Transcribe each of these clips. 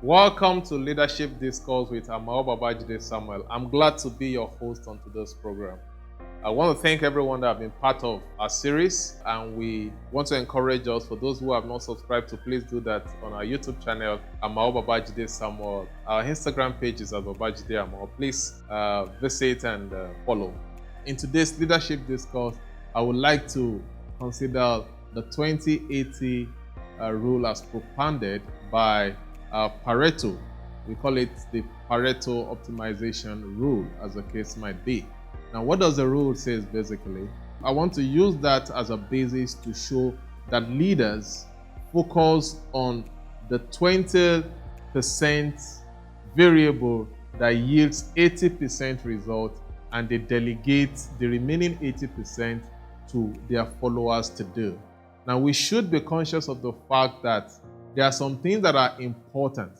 Welcome to Leadership Discourse with Amao Babajide Samuel. I'm glad to be your host on today's program. I want to thank everyone that have been part of our series, and we want to encourage us, for those who have not subscribed, to please do that on our YouTube channel, Amao Babajide Samuel. Our Instagram page is at Babajide Amao. Please visit and follow. In today's Leadership Discourse, I would like to consider the 2080 rule as propounded by Pareto. We call it the Pareto Optimization Rule, as the case might be. Now, what does the rule say basically? I want to use that as a basis to show that leaders focus on the 20% variable that yields 80% result, and they delegate the remaining 80% to their followers to do. Now, we should be conscious of the fact that there are some things that are important.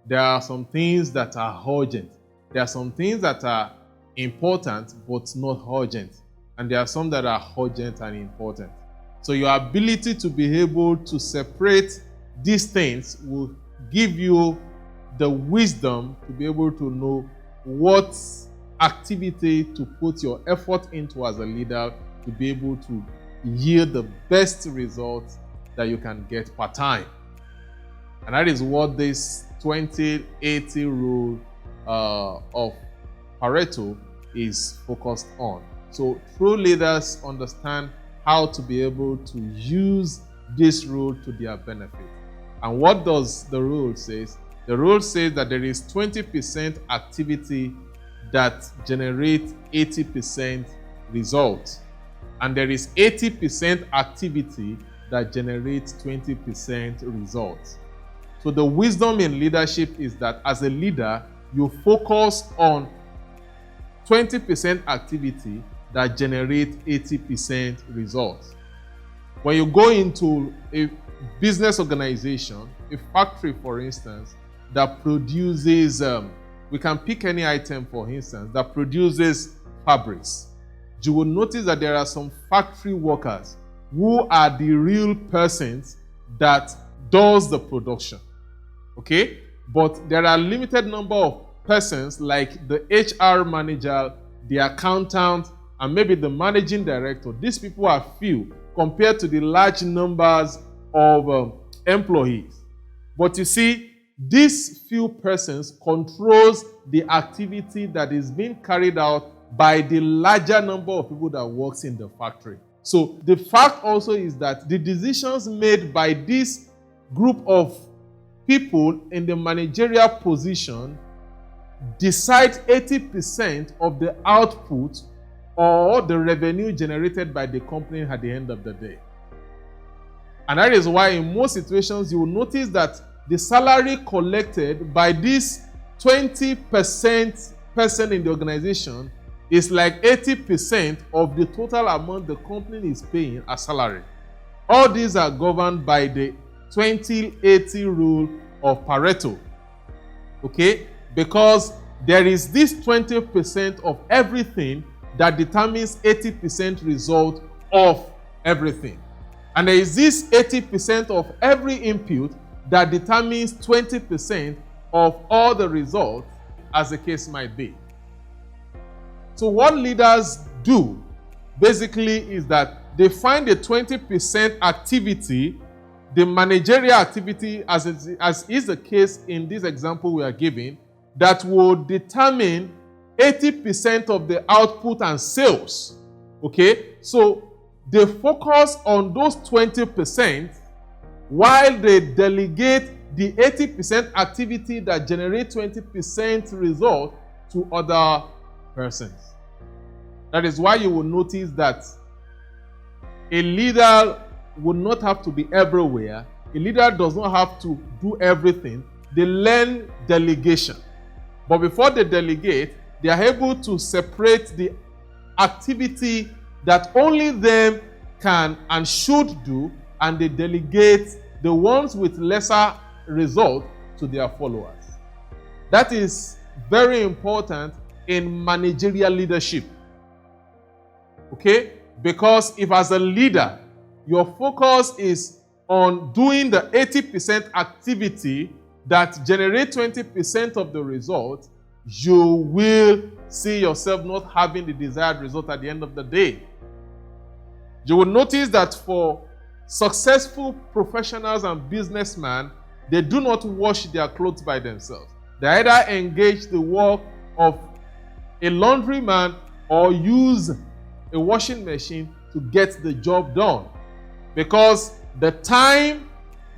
There are some things that are urgent. There are some things that are important but not urgent. And there are some that are urgent and important. So your ability to be able to separate these things will give you the wisdom to be able to know what activity to put your effort into as a leader to be able to yield the best results that you can get per time. And that is what this 2080 rule of Pareto is focused on. So true leaders understand how to be able to use this rule to their benefit. And what does the rule say? The rule says that there is 20% activity that generates 80% results. And there is 80% activity that generates 20% results. So the wisdom in leadership is that as a leader, you focus on 20% activity that generates 80% results. When you go into a business organization, a factory, for instance, that produces, we can pick any item, for instance, that produces fabrics. You will notice that there are some factory workers who are the real persons that does the production. Okay? But there are a limited number of persons like the HR manager, the accountant, and maybe the managing director. These people are few compared to the large numbers of employees. But you see, these few persons controls the activity that is being carried out by the larger number of people that works in the factory. So the fact also is that the decisions made by this group of people in the managerial position decide 80% of the output or the revenue generated by the company at the end of the day. And that is why in most situations you will notice that the salary collected by this 20% person in the organization is like 80% of the total amount the company is paying as salary. All these are governed by the 2080 rule of Pareto. Okay? Because there is this 20% of everything that determines 80% result of everything. And there is this 80% of every input that determines 20% of all the results, as the case might be. So what leaders do basically is that they find the 20% activity, the managerial activity, as is the case in this example we are giving, that will determine 80% of the output and sales. Okay? So they focus on those 20% while they delegate the 80% activity that generates 20% result to other persons. That is why you will notice that a leader would not have to be everywhere. A leader does not have to do everything. They learn delegation. But before they delegate, they are able to separate the activity that only them can and should do, and they delegate the ones with lesser result to their followers. That is very important in managerial leadership. Okay? Because if as a leader, your focus is on doing the 80% activity that generate 20% of the result, you will see yourself not having the desired result at the end of the day. You will notice that for successful professionals and businessmen, they do not wash their clothes by themselves. They either engage the work of a laundryman or use a washing machine to get the job done. Because the time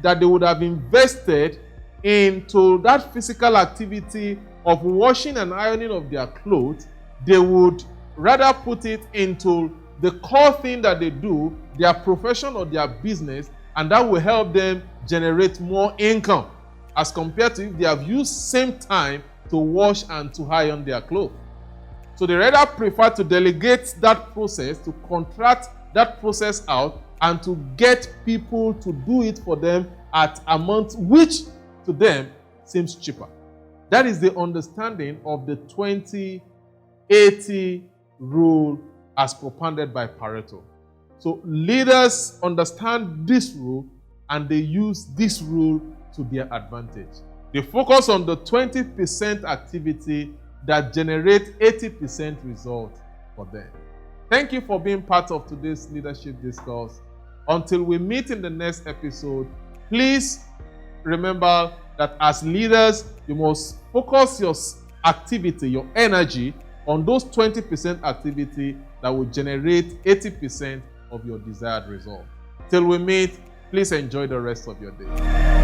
that they would have invested into that physical activity of washing and ironing of their clothes, they would rather put it into the core thing that they do, their profession or their business, and that will help them generate more income as compared to if they have used same time to wash and to iron their clothes. So they rather prefer to delegate that process, to contract that process out, and to get people to do it for them at amounts which to them seems cheaper. That is the understanding of the 20-80 rule as propounded by Pareto. So leaders understand this rule and they use this rule to their advantage. They focus on the 20% activity that generate 80% result for them. Thank you for being part of today's leadership discourse. Until we meet in the next episode, please remember that as leaders, you must focus your activity, your energy on those 20% activity that will generate 80% of your desired result. Till we meet, please enjoy the rest of your day.